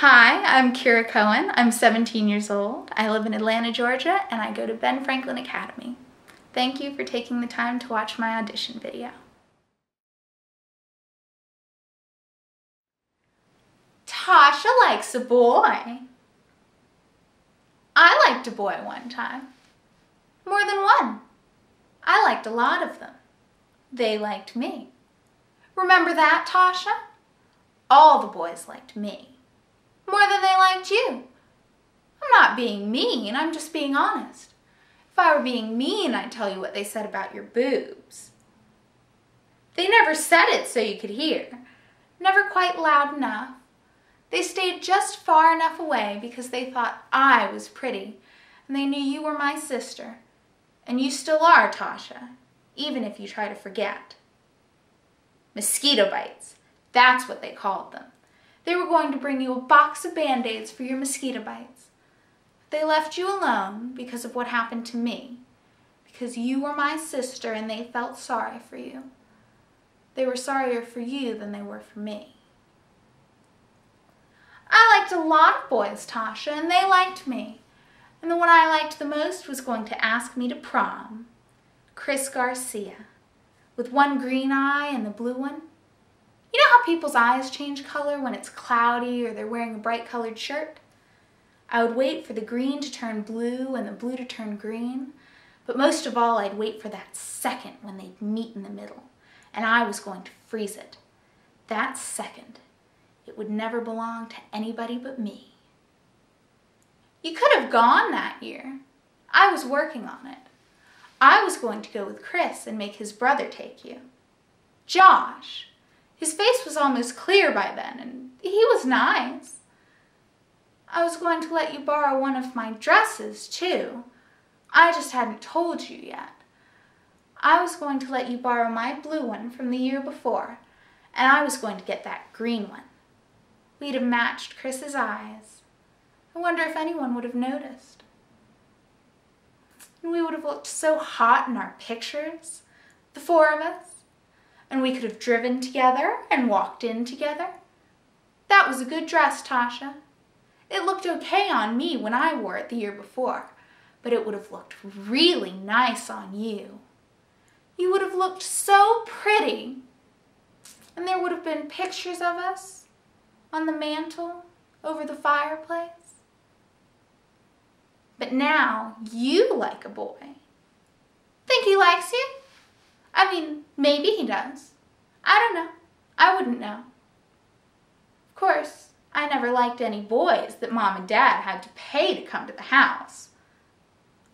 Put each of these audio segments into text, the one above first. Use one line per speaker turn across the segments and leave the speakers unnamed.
Hi, I'm Kyra Cohen. I'm 17 years old. I live in Atlanta, Georgia, and I go to Ben Franklin Academy. Thank you for taking the time to watch my audition video. Tasha likes a boy. I liked a boy one time. More than one. I liked a lot of them. They liked me. Remember that, Tasha? All the boys liked me. More than they liked you. I'm not being mean, I'm just being honest. If I were being mean, I'd tell you what they said about your boobs. They never said it so you could hear. Never quite loud enough. They stayed just far enough away because they thought I was pretty, and they knew you were my sister. And you still are, Tasha, even if you try to forget. Mosquito bites, that's what they called them. They were going to bring you a box of Band-Aids for your mosquito bites. They left you alone because of what happened to me, because you were my sister and they felt sorry for you. They were sorrier for you than they were for me. I liked a lot of boys, Tasha, and they liked me. And the one I liked the most was going to ask me to prom. Chris Garcia, with one green eye and the blue one. You know how people's eyes change color when it's cloudy or they're wearing a bright colored shirt? I would wait for the green to turn blue and the blue to turn green, but most of all I'd wait for that second when they'd meet in the middle, and I was going to freeze it. That second, it would never belong to anybody but me. You could have gone that year. I was working on it. I was going to go with Chris and make his brother take you. Josh. His face was almost clear by then, and he was nice. I was going to let you borrow one of my dresses, too. I just hadn't told you yet. I was going to let you borrow my blue one from the year before, and I was going to get that green one. We'd have matched Chris's eyes. I wonder if anyone would have noticed. And we would have looked so hot in our pictures, the four of us. And we could have driven together and walked in together. That was a good dress, Tasha. It looked okay on me when I wore it the year before, but it would have looked really nice on you. You would have looked so pretty. And there would have been pictures of us on the mantle over the fireplace. But now you like a boy. Think he likes you? I mean, maybe he does. I don't know. I wouldn't know. Of course, I never liked any boys that Mom and Dad had to pay to come to the house.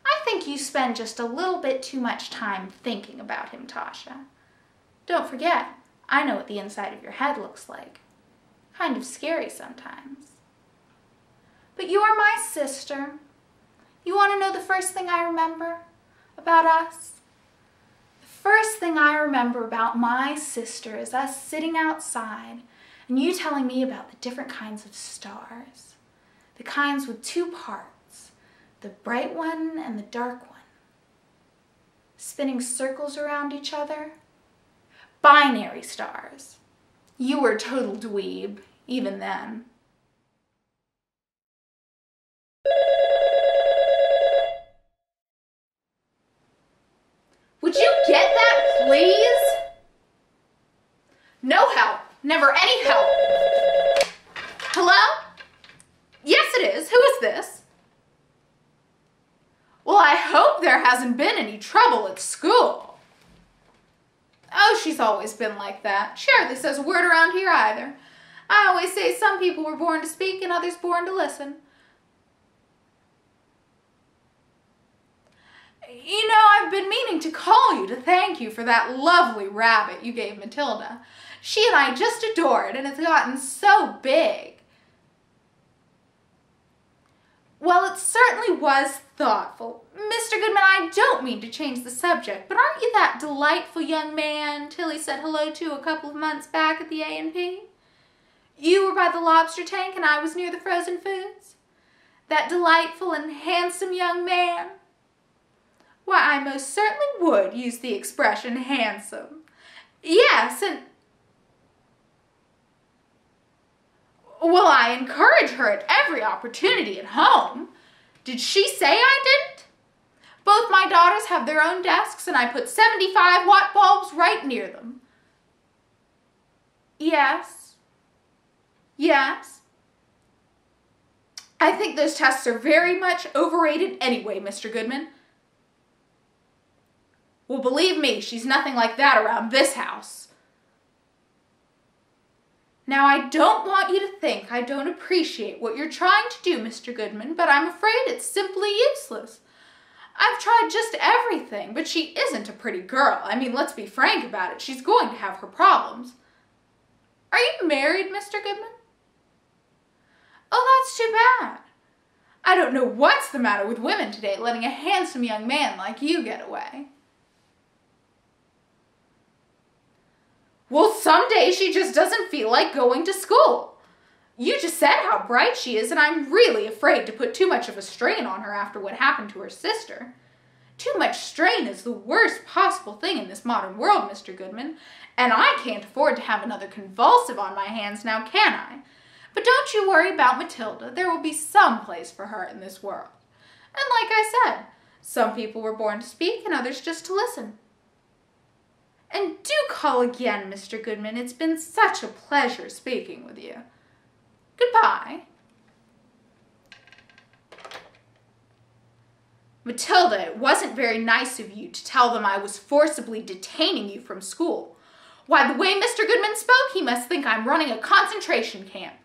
I think you spend just a little bit too much time thinking about him, Tasha. Don't forget, I know what the inside of your head looks like. Kind of scary sometimes. But you're my sister. You want to know the first thing I remember about us? First thing I remember about my sister is us sitting outside and you telling me about the different kinds of stars. The kinds with two parts, the bright one and the dark one. Spinning circles around each other. Binary stars. You were a total dweeb, even then. Would you get that, please? No help. Never any help. Hello? Yes, it is. Who is this? Well, I hope there hasn't been any trouble at school. Oh, she's always been like that. She hardly says a word around here either. I always say some people were born to speak and others born to listen. You know, I've been meaning to call you to thank you for that lovely rabbit you gave Matilda. She and I just adore it, and it's gotten so big. Well, it certainly was thoughtful. Mr. Goodman, I don't mean to change the subject, but aren't you that delightful young man Tilly said hello to a couple of months back at the A&P? You were by the lobster tank and I was near the frozen foods? That delightful and handsome young man? Why, I most certainly would use the expression handsome. Yes, and... Well, I I encourage her at every opportunity at home. Did she say I didn't? Both my daughters have their own desks, and I put 75-watt bulbs right near them. Yes. Yes. I think those tests are very much overrated anyway, Mr. Goodman. Well, believe me, she's nothing like that around this house. Now, I don't want you to think I don't appreciate what you're trying to do, Mr. Goodman, but I'm afraid it's simply useless. I've tried just everything, but she isn't a pretty girl. I mean, let's be frank about it. She's going to have her problems. Are you married, Mr. Goodman? Oh, that's too bad. I don't know what's the matter with women today, letting a handsome young man like you get away. Well, some days she just doesn't feel like going to school. You just said how bright she is, and I'm really afraid to put too much of a strain on her after what happened to her sister. Too much strain is the worst possible thing in this modern world, Mr. Goodman, and I can't afford to have another convulsive on my hands now, can I? But don't you worry about Matilda. There will be some place for her in this world. And like I said, some people were born to speak and others just to listen. And do call again, Mr. Goodman. It's been such a pleasure speaking with you. Goodbye. Matilda, it wasn't very nice of you to tell them I was forcibly detaining you from school. Why, the way Mr. Goodman spoke, he must think I'm running a concentration camp.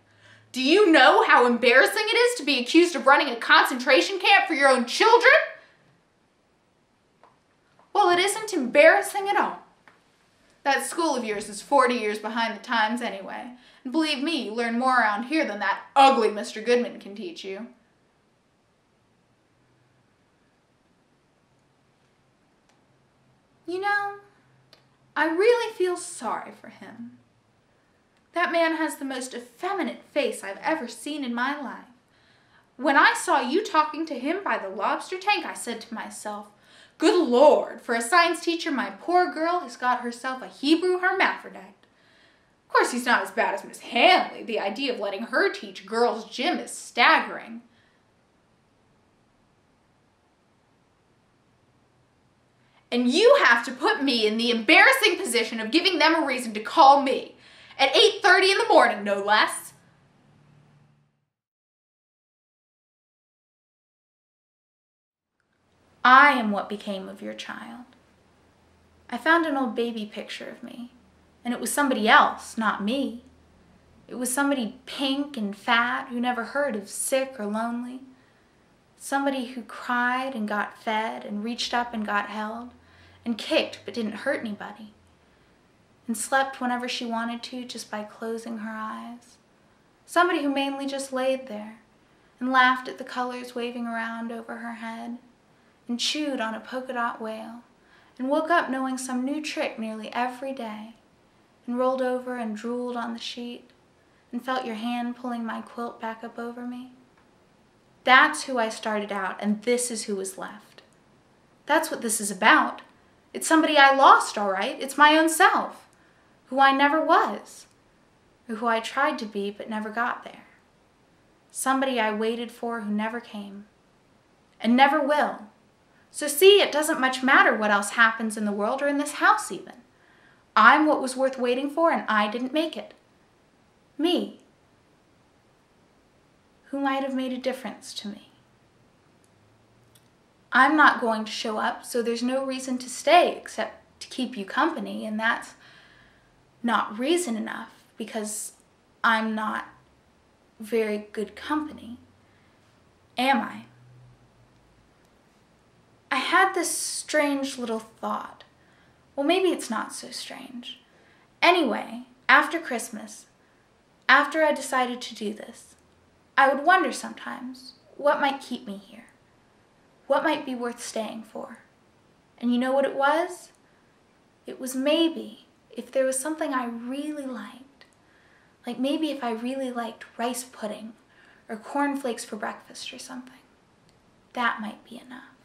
Do you know how embarrassing it is to be accused of running a concentration camp for your own children? Well, it isn't embarrassing at all. That school of yours is 40 years behind the times anyway. And believe me, you learn more around here than that ugly Mr. Goodman can teach you. You know, I really feel sorry for him. That man has the most effeminate face I've ever seen in my life. When I saw you talking to him by the lobster tank, I said to myself, good Lord, for a science teacher, my poor girl has got herself a Hebrew hermaphrodite. Of course, he's not as bad as Miss Hanley. The idea of letting her teach girls' gym is staggering. And you have to put me in the embarrassing position of giving them a reason to call me. At 8:30 in the morning, no less. I am what became of your child. I found an old baby picture of me, and it was somebody else, not me. It was somebody pink and fat who never heard of sick or lonely. Somebody who cried and got fed and reached up and got held and kicked but didn't hurt anybody and slept whenever she wanted to just by closing her eyes. Somebody who mainly just laid there and laughed at the colors waving around over her head and chewed on a polka dot whale and woke up knowing some new trick nearly every day and rolled over and drooled on the sheet and felt your hand pulling my quilt back up over me. That's who I started out, and this is who was left. That's what this is about. It's somebody I lost, all right. It's my own self, who I never was, or who I tried to be but never got there. Somebody I waited for who never came, and never will. So see, it doesn't much matter what else happens in the world or in this house even. I'm what was worth waiting for, and I didn't make it. Me. Who might have made a difference to me. I'm not going to show up, so there's no reason to stay except to keep you company, and that's not reason enough because I'm not very good company, am I? I had this strange little thought. Well, maybe it's not so strange. Anyway, after Christmas, after I decided to do this, I would wonder sometimes what might keep me here, what might be worth staying for. And you know what it was? It was maybe if there was something I really liked, like maybe if I really liked rice pudding or cornflakes for breakfast or something, that might be enough.